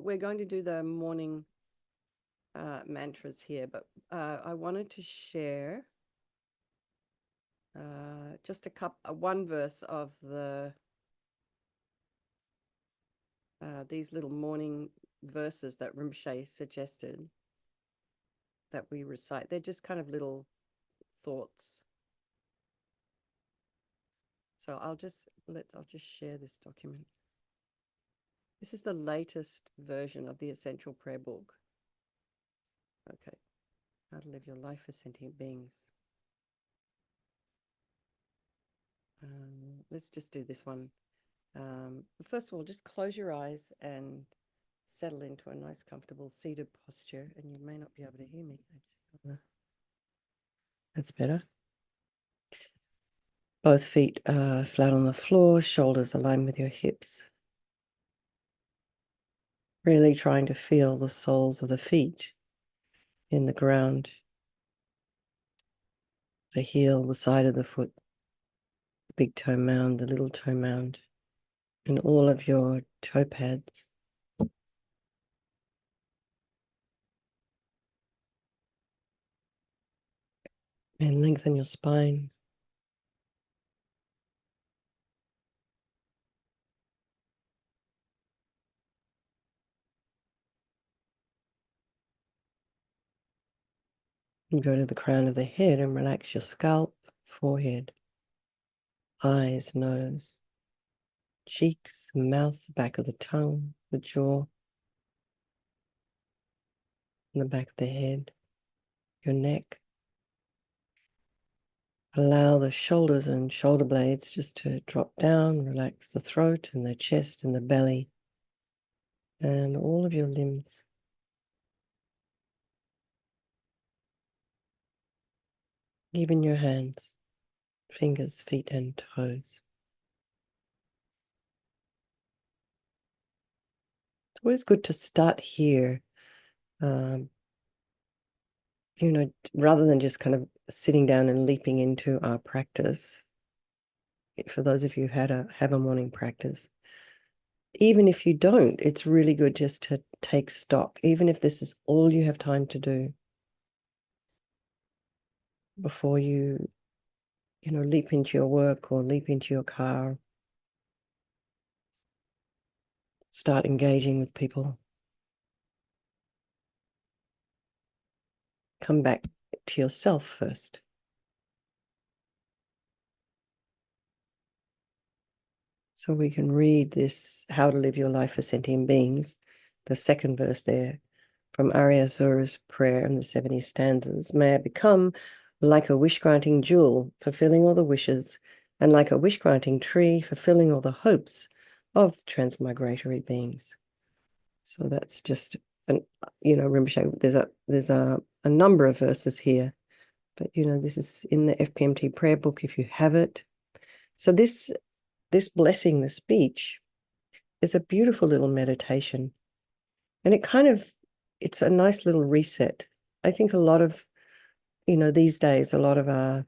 we're going to do the morning mantras here, but I wanted to share just one verse of these little morning verses that Rinpoche suggested that we recite. They're just kind of little thoughts. So I'll just share this document. This is the latest version of the Essential Prayer Book. Okay, how to live your life for sentient beings. Let's just do this one. First of all, just close your eyes and settle into a nice, comfortable seated posture. And you may not be able to hear me. That's better. Both feet flat on the floor, shoulders aligned with your hips. Really trying to feel the soles of the feet in the ground, the heel, the side of the foot, the big toe mound, the little toe mound, and all of your toe pads. And lengthen your spine. And go to the crown of the head and relax your scalp, forehead, eyes, nose, cheeks, mouth, the back of the tongue, the jaw, and the back of the head, your neck. Allow the shoulders and shoulder blades just to drop down, relax the throat and the chest and the belly and all of your limbs. Even your hands, fingers, feet, and toes. It's always good to start here, rather than just kind of sitting down and leaping into our practice. For those of you who have a morning practice, even if you don't, it's really good just to take stock, even if this is all you have time to do before you leap into your work or leap into your car. Start engaging with people. Come back to yourself first. So we can read this, How to Live Your Life for Sentient Beings, the second verse there, from Arya Zura's prayer in the 70 stanzas. May I become like a wish-granting jewel, fulfilling all the wishes, and like a wish-granting tree, fulfilling all the hopes of transmigratory beings. So that's just, Rinpoche, there's a number of verses here, but, this is in the FPMT prayer book if you have it. So this blessing, the speech, is a beautiful little meditation. And it's a nice little reset. I think a lot of, these days, a lot of our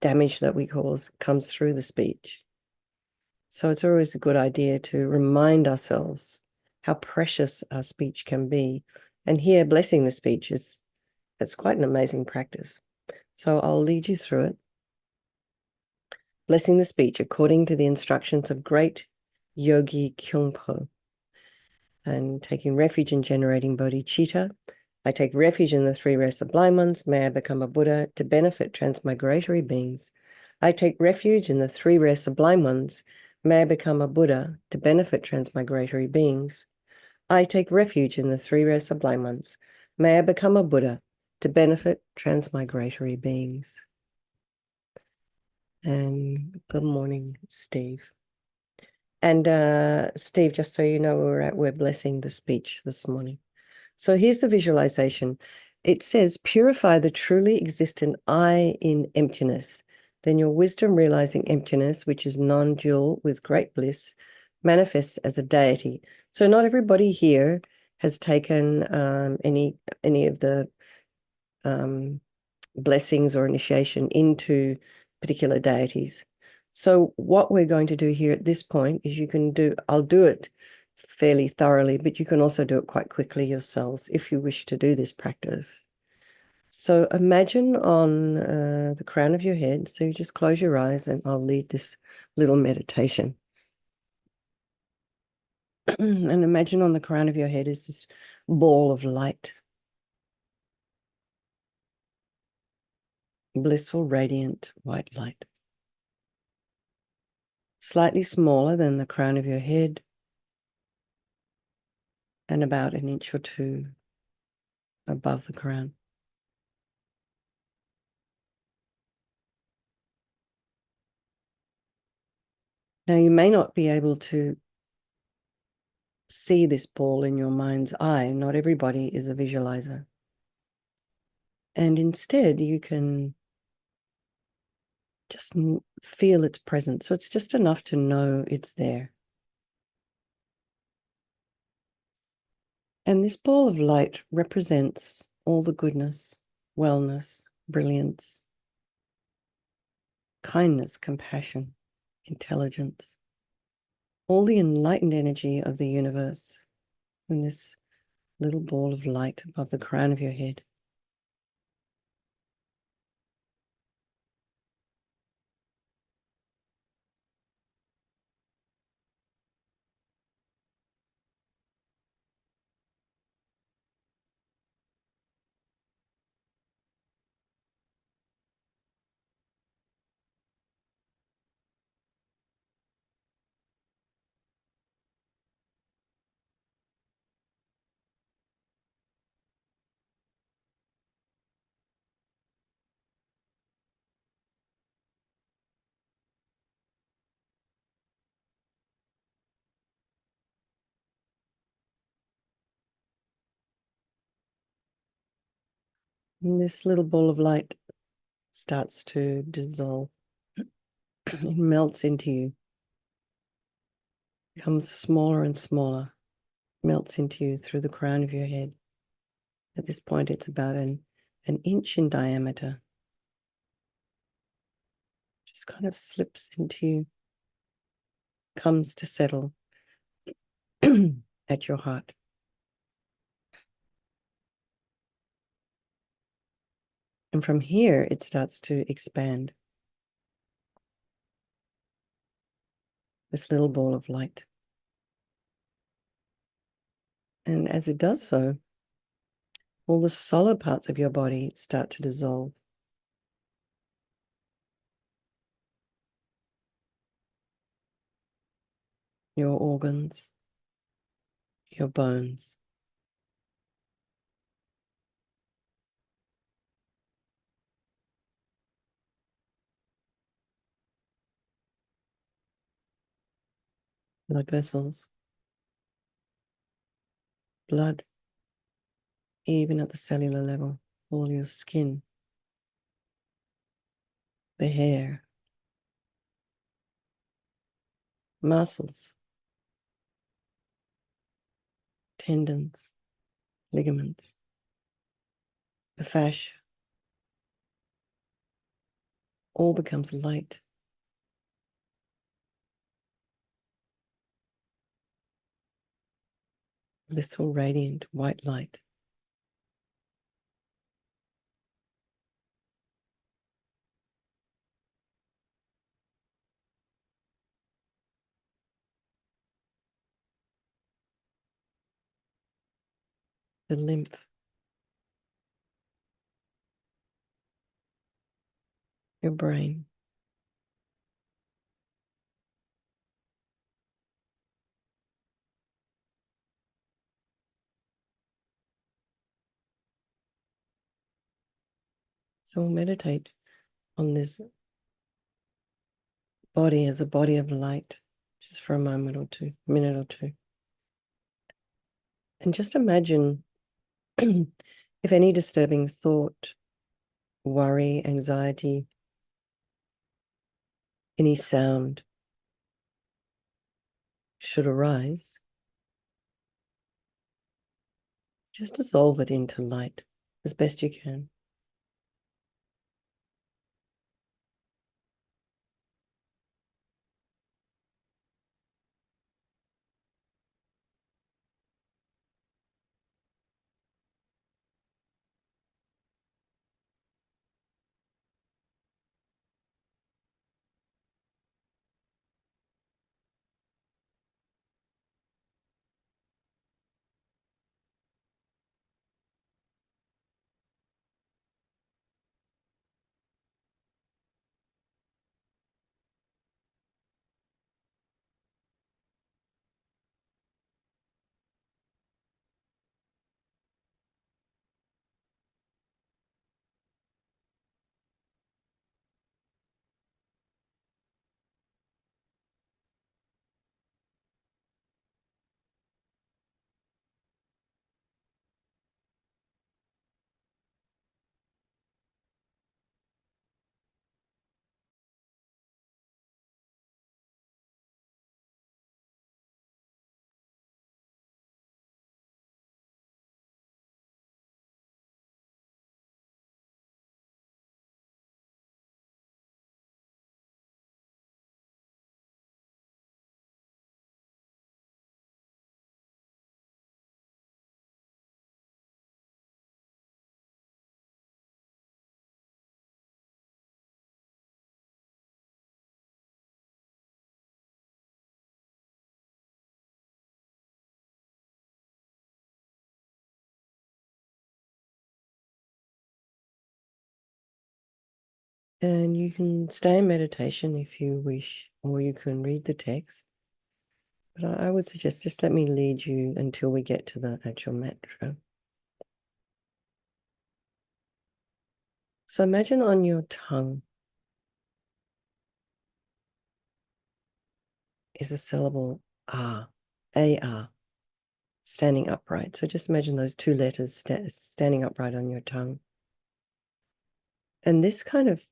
damage that we cause comes through the speech. So it's always a good idea to remind ourselves how precious our speech can be. And here, blessing the speech it's quite an amazing practice. So I'll lead you through it. Blessing the speech according to the instructions of great Yogi Kyungpo. And taking refuge in generating bodhicitta. I take refuge in the three rare sublime ones. May I become a Buddha to benefit transmigratory beings. I take refuge in the three rare sublime ones. May I become a Buddha to benefit transmigratory beings. I take refuge in the three rare sublime ones. May I become a Buddha to benefit transmigratory beings. And good morning, Steve. And Steve, just so you know, we're blessing the speech this morning. So here's the visualization. It says, purify the truly existent I in emptiness. Then your wisdom realizing emptiness, which is non-dual with great bliss, manifests as a deity. So not everybody here has taken any of the blessings or initiation into particular deities. So what we're going to do here at this point is I'll do it fairly thoroughly, but you can also do it quite quickly yourselves if you wish to do this practice. So imagine on the crown of your head, so you just close your eyes and I'll lead this little meditation. And imagine on the crown of your head is this ball of light, blissful, radiant white light, slightly smaller than the crown of your head and about an inch or two above the crown. Now, you may not be able to see this ball in your mind's eye. Not everybody is a visualizer. And instead, you can just feel its presence. So it's just enough to know it's there. And this ball of light represents all the goodness, wellness, brilliance, kindness, compassion, intelligence, all the enlightened energy of the universe in this little ball of light above the crown of your head. And this little ball of light starts to dissolve. It melts into you, becomes smaller and smaller, melts into you through the crown of your head. At this point, it's about an inch in diameter. Just kind of slips into you, comes to settle at your heart. And from here, it starts to expand. This little ball of light. And as it does so, all the solid parts of your body start to dissolve. Your organs, your bones, blood vessels, blood, even at the cellular level, all your skin, the hair, muscles, tendons, ligaments, the fascia, all becomes light. Blissful, radiant, white light. The lymph, your brain, so we'll meditate on this body as a body of light, just for a moment or two, minute or two. And just imagine if any disturbing thought, worry, anxiety, any sound should arise, just dissolve it into light as best you can. And you can stay in meditation if you wish, or you can read the text. But I would suggest just let me lead you until we get to the actual mantra. So imagine on your tongue is a syllable R, A-R, standing upright. So just imagine those two letters standing upright on your tongue. And this kind of,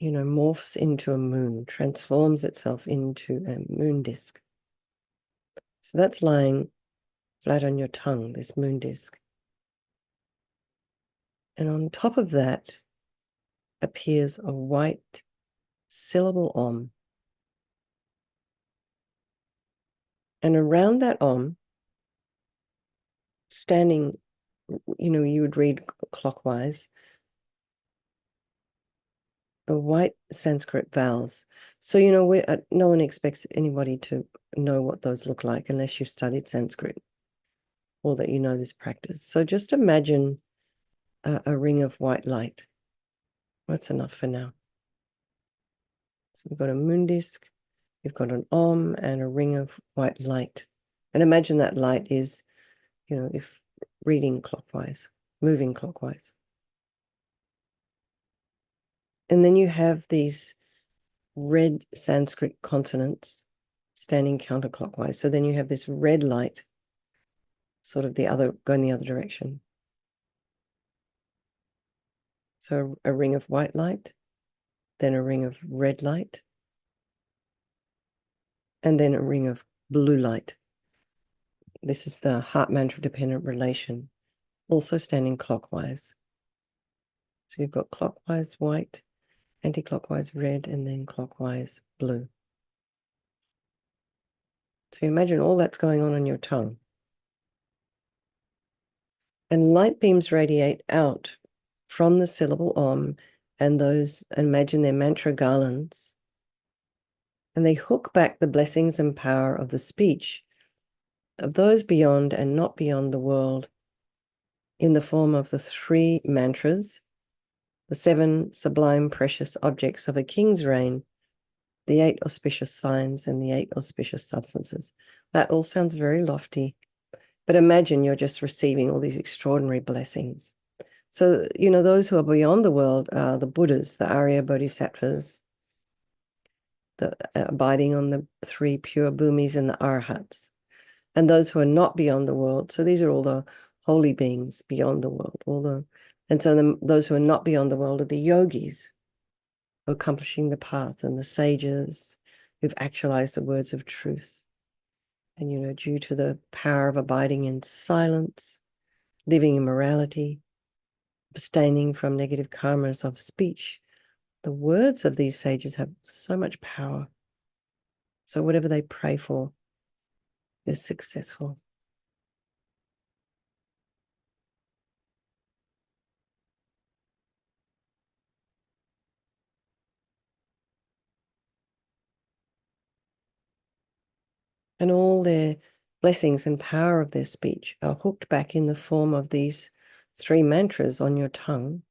morphs into a moon, transforms itself into a moon disk. So that's lying flat on your tongue, this moon disk. And on top of that appears a white syllable Om. And around that Om, standing, you would read clockwise, the white Sanskrit vowels. So, no one expects anybody to know what those look like unless you've studied Sanskrit or that you know this practice. So just imagine a ring of white light. That's enough for now. So we've got a moon disk, we've got an Om and a ring of white light. And imagine that light is, if reading clockwise, moving clockwise. And then you have these red Sanskrit consonants standing counterclockwise. So then you have this red light, sort of going the other direction. So a ring of white light, then a ring of red light, and then a ring of blue light. This is the heart mantra dependent relation, also standing clockwise. So you've got clockwise white, anti-clockwise red, and then clockwise blue. So imagine all that's going on your tongue. And light beams radiate out from the syllable Om, and those, imagine they're mantra garlands, and they hook back the blessings and power of the speech of those beyond and not beyond the world in the form of the 3 mantras, the 7 sublime precious objects of a king's reign, the 8 auspicious signs, and the 8 auspicious substances. That all sounds very lofty, but imagine you're just receiving all these extraordinary blessings. So, those who are beyond the world are the Buddhas, the Arya Bodhisattvas, the abiding on the 3 pure bhumis, and the Arhats. And those who are not beyond the world, so these are all the holy beings beyond the world, and so those who are not beyond the world are the yogis accomplishing the path, and the sages who've actualized the words of truth. And, due to the power of abiding in silence, living in morality, abstaining from negative karmas of speech, the words of these sages have so much power. So whatever they pray for is successful. And all their blessings and power of their speech are hooked back in the form of these 3 mantras on your tongue.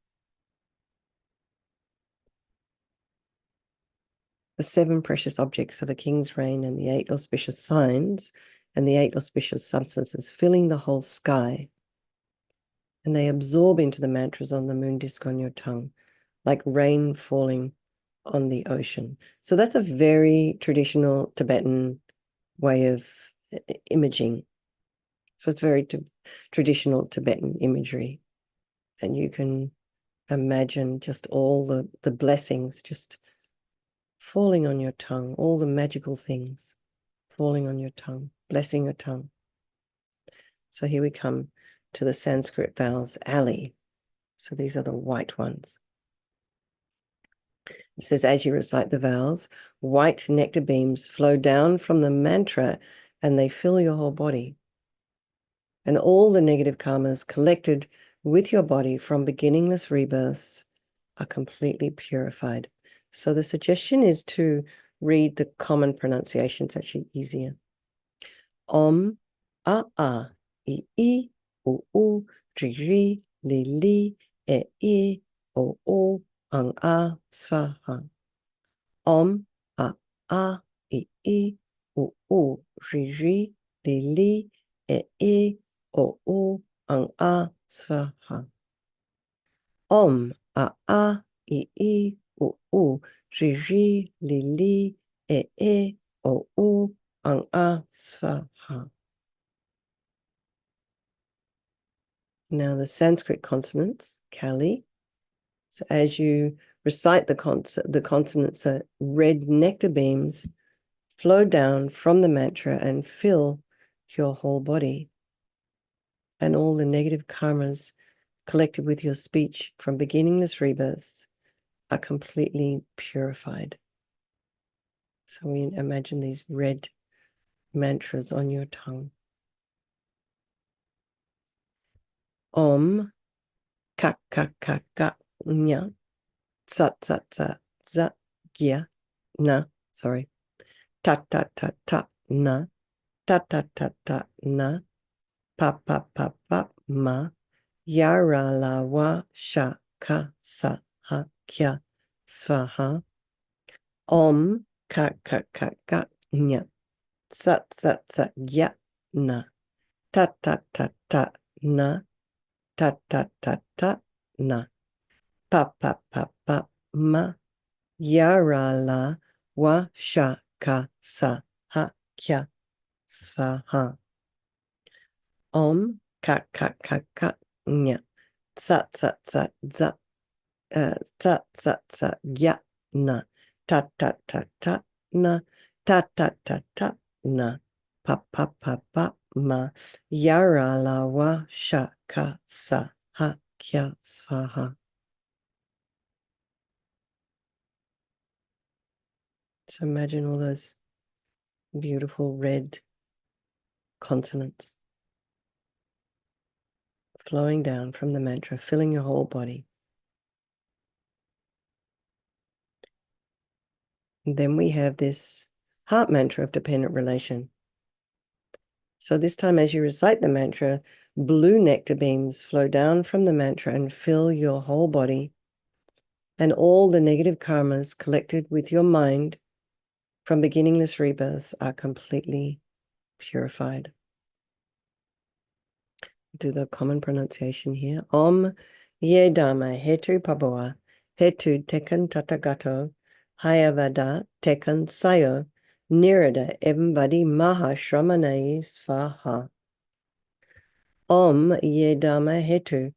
The 7 precious objects of a king's reign, and the 8 auspicious signs, and the 8 auspicious substances filling the whole sky. And they absorb into the mantras on the moon disk on your tongue, like rain falling on the ocean. So that's a very traditional Tibetan way of imaging. So it's very traditional Tibetan imagery. And you can imagine just all the blessings just falling on your tongue, all the magical things falling on your tongue, blessing your tongue. So here we come to the Sanskrit vowels, Ali. So these are the white ones. It says, as you recite the vowels, white nectar beams flow down from the mantra and they fill your whole body. And all the negative karmas collected with your body from beginningless rebirths are completely purified. So the suggestion is to read the common pronunciation. It's actually easier. Om, a, I, u, ri, ri, li, li, e, o, ang a swaha. Om a I u ri li o ang a swaha. Om a I u ri li o ang a swaha. Now the Sanskrit consonants, Kali. So as you recite the consonants, red nectar beams flow down from the mantra and fill your whole body. And all the negative karmas collected with your speech from beginningless rebirths are completely purified. So we imagine these red mantras on your tongue. Om, ka ka ka ka, nya, tsa tsa tsa, za, gya, na, sorry, ta ta ta ta, na, ta ta ta ta, na, pa pa pa pa, ma, yara la wa sha ka sa ha kya swaha. Om ka ka ka ka nya tsa tsa tsa ya na ta ta ta ta na ta ta ta ta na pa pa pa pa ma yara la wa sha ka sa ha kya swaha. Om ka ka ka ka nya tsa tsa tsa za tsa tsa tsa ya na ta ta ta ta na ta ta ta ta na pa pa pa pa ma yara la wa sha ka sa ha kya swaha. So imagine all those beautiful red consonants flowing down from the mantra, filling your whole body. And then we have this heart mantra of dependent relation. So this time, as you recite the mantra, blue nectar beams flow down from the mantra and fill your whole body, and all the negative karmas collected with your mind from beginningless rebirths are completely purified. Do the common pronunciation here. Om ye dharma hetu pabhawa hetu tekan tatagato hayavada tekan sayo nirada evambadi maha shramanai svaha. Om ye dharma hetu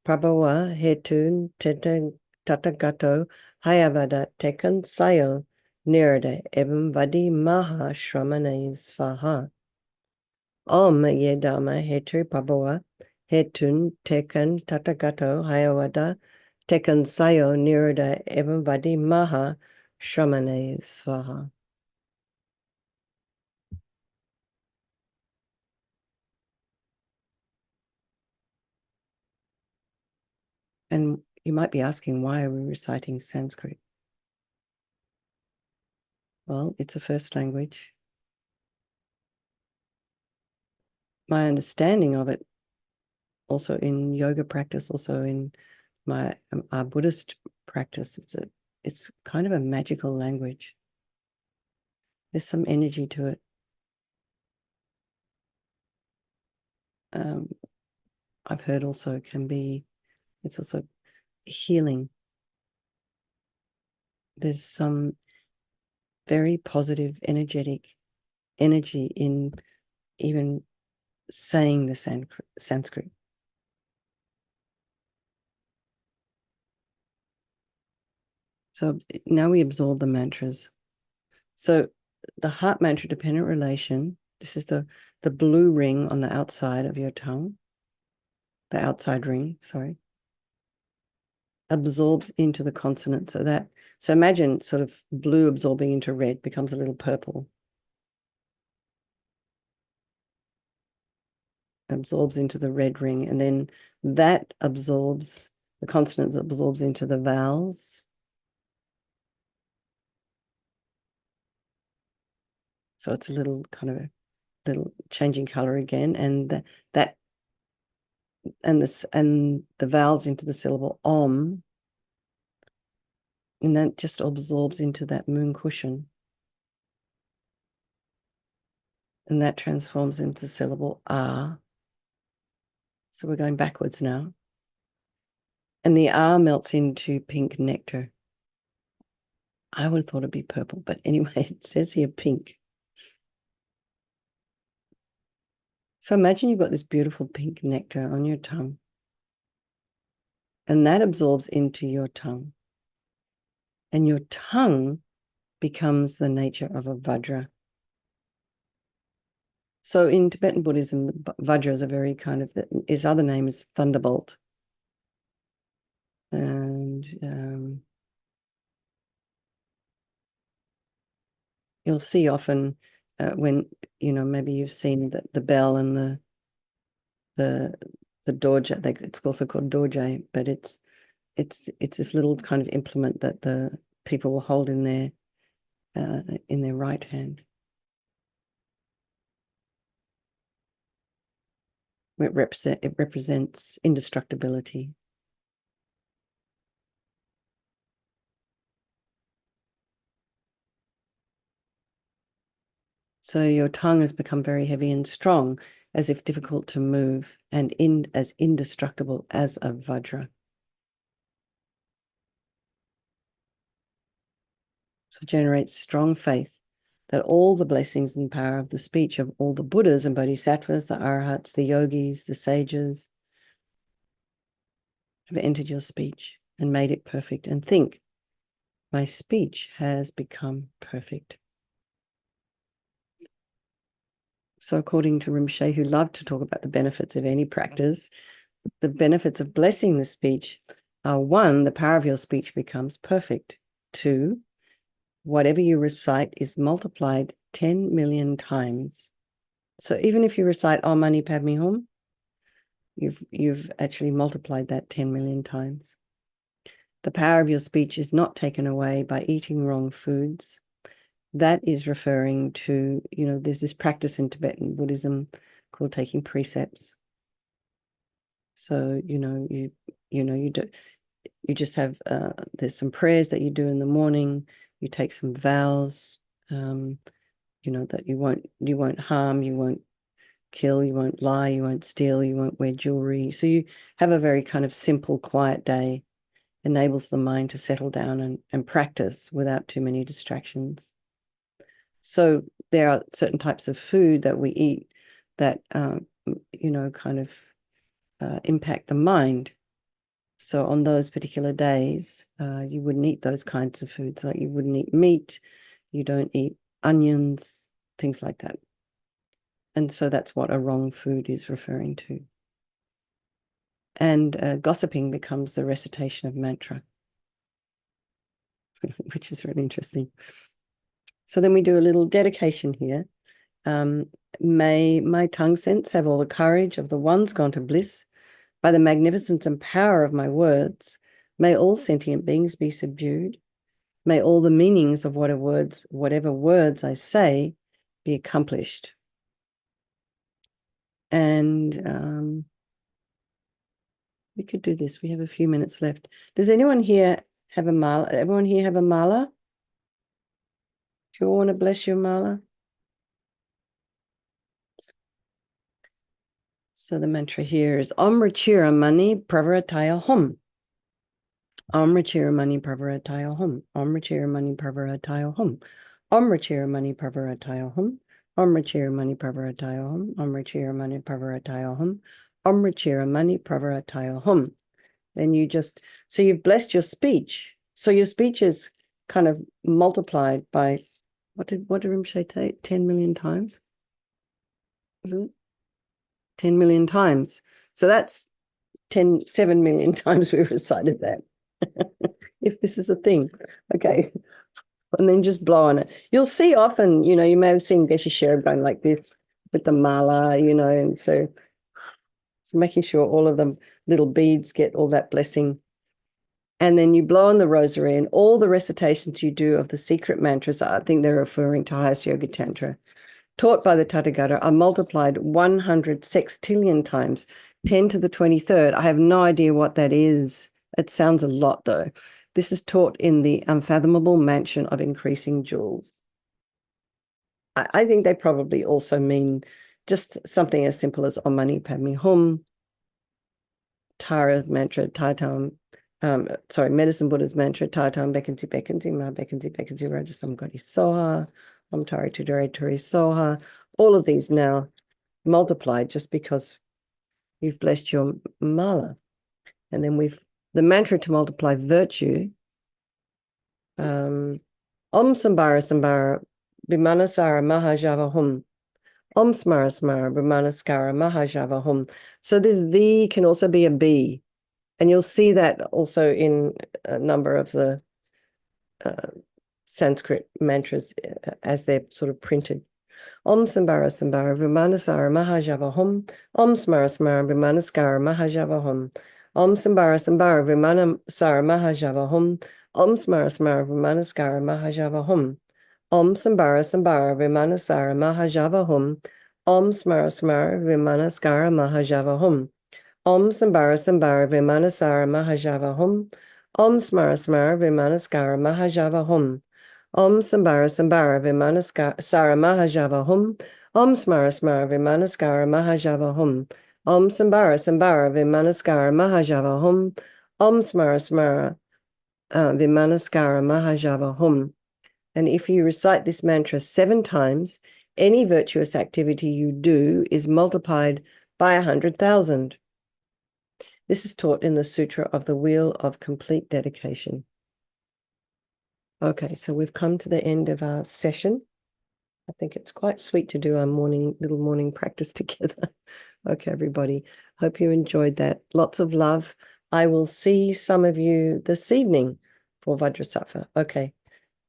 prabhava hetu tatagato hayavada tekan sayo nirada evam vadi maha shramanai svaha. Om ye dharma hetu prabhava hetun tekan tatagato hayavada tekan sayo nirada evam vadi maha shramanai svaha. And you might be asking, why are we reciting Sanskrit? Well, it's a first language. My understanding of it, also in yoga practice, also in my our Buddhist practice, it's kind of a magical language. There's some energy to it. I've heard also it's also healing. There's some very positive, energetic energy in even saying the Sanskrit. So now we absorb the mantras. So the heart mantra, dependent relation, this is the blue ring on the outside of your tongue, the outside ring, sorry, absorbs into the consonant. So imagine sort of blue absorbing into red, becomes a little purple. Absorbs into the red ring, and then that absorbs, the consonant absorbs into the vowels. So it's a little kind of a little changing color again, and that and the vowels into the syllable om And that just absorbs into that moon cushion. And that transforms into the syllable ah. So we're going backwards now. And the ah melts into pink nectar. I would have thought it'd be purple, but anyway, it says here pink. So imagine you've got this beautiful pink nectar on your tongue. And that absorbs into your tongue. And your tongue becomes the nature of a Vajra. So in Tibetan Buddhism, Vajra is a very kind of, his other name is thunderbolt. And you'll see often when, maybe you've seen the bell and the dorje, it's also called dorje, but it's this little kind of implement that the people will hold in their right hand. It represents indestructibility. So your tongue has become very heavy and strong, as if difficult to move, and as indestructible as a Vajra. So generates strong faith that all the blessings and power of the speech of all the Buddhas and Bodhisattvas, the Arhats, the yogis, the sages, have entered your speech and made it perfect. And think, my speech has become perfect. So according to Rinpoche, who loved to talk about the benefits of any practice, the benefits of blessing the speech are: 1, the power of your speech becomes perfect. 2, whatever you recite is multiplied 10 million times. So even if you recite Om Mani Padme Hum, you've actually multiplied that 10 million times. The power of your speech is not taken away by eating wrong foods. That is referring to, there's this practice in Tibetan Buddhism called taking precepts. So, you just have, there's some prayers that you do in the morning. You take some vows, that you won't harm, you won't kill, you won't lie, you won't steal, you won't wear jewelry. So you have a very kind of simple, quiet day, enables the mind to settle down and practice without too many distractions. So there are certain types of food that we eat that, kind of impact the mind. So on those particular days, you wouldn't eat those kinds of foods. Like you wouldn't eat meat, you don't eat onions, things like that. And so that's what a wrong food is referring to. And gossiping becomes the recitation of mantra, which is really interesting. So then we do a little dedication here. May my tongue sense have all the courage of the ones gone to bliss. By the magnificence and power of my words, may all sentient beings be subdued. May all the meanings of whatever words I say be accomplished. And we could do this. We have a few minutes left. Does anyone here have a mala? Everyone here have a mala? Do you all want to bless your mala? So the mantra here is Om Rachira Mani Pravarataya Hum. Om Rachira Mani Pravarataya Hum. Om Rachira Mani Pravarataya Hum. Om Rachira Mani Pravarataya Hum. Om Rachira Mani Pravarataya Hum. Om Rachira Mani Pravarataya Hum. Om Rachira Mani Pravarataya Hum. Then so you've blessed your speech. So your speech is kind of multiplied by, what did Rinpoche say, 10 million times? Is it? 10 million times. So that's 7 million times we've recited that. If this is a thing. Okay. And then just blow on it. You'll see often, you may have seen Geshe Sherab going like this with the mala, and so it's making sure all of the little beads get all that blessing. And then you blow on the rosary, and all the recitations you do of the secret mantras, I think they're referring to highest yoga tantra, taught by the Tathagata, are multiplied 100 sextillion times, 10 to the 23rd. I have no idea what that is. It sounds a lot though. This is taught in the unfathomable mansion of increasing jewels. I think they probably also mean just something as simple as Om Mani Padme Hum, Tara mantra, Taitam, Medicine Buddha's mantra, Taitam Bekanti Bekanti, Ma Bekanti Bekanti, Rajasam Gadi Soha, Om Tari Tudare Turi Soha. All of these now multiplied just because you've blessed your mala. And then the mantra to multiply virtue, Om Sambara Sambara, Vimanasara Mahajava Hum. Om Smara Smara, Brahmanaskara, Mahajava Hum. So this V can also be a B. And you'll see that also in a number of the Sanskrit mantras as they're sort of printed. Om Sambara Sambara, Brahmanasara, Mahajava Hum. Om Smara Smara, Brahmanaskara, Mahajava Hum. Om Sambara Sambara, Brahmanasara, Mahajava Hum. Om Smara Smara, Brahmanaskara, Mahajava Hum. Om Sambara Sambara, Vimanasara, Mahajava Hum. Om Smara Smara, Vimanaskara, Mahajava Hum. Om Sambara Sambara, Vimanasara, Mahajava Hum. Om Smara Smara, Vimanaskara, Mahajava Hum. Om Sambara Sambara, Vimanaskara, Mahajava Hum. Om Smara Smara, Vimanaskara, Mahajava Hum. Om Sambara Sambara, Vimanaskara, Mahajava Hum. Om Smara Smara, Vimanaskara, Mahajava Hum. And if you recite this mantra 7 times, any virtuous activity you do is multiplied by 100,000. This is taught in the Sutra of the Wheel of Complete Dedication. Okay, so we've come to the end of our session. I think it's quite sweet to do our little morning practice together. Okay, everybody. Hope you enjoyed that. Lots of love. I will see some of you this evening for Vajrasattva. Okay.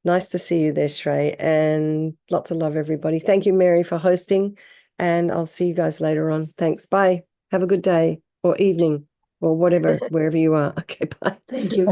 Nice to see you there, Shrey, and lots of love, everybody. Thank you, Mary, for hosting, and I'll see you guys later on. Thanks. Bye. Have a good day or evening or whatever, wherever you are. Okay, bye. Thank you.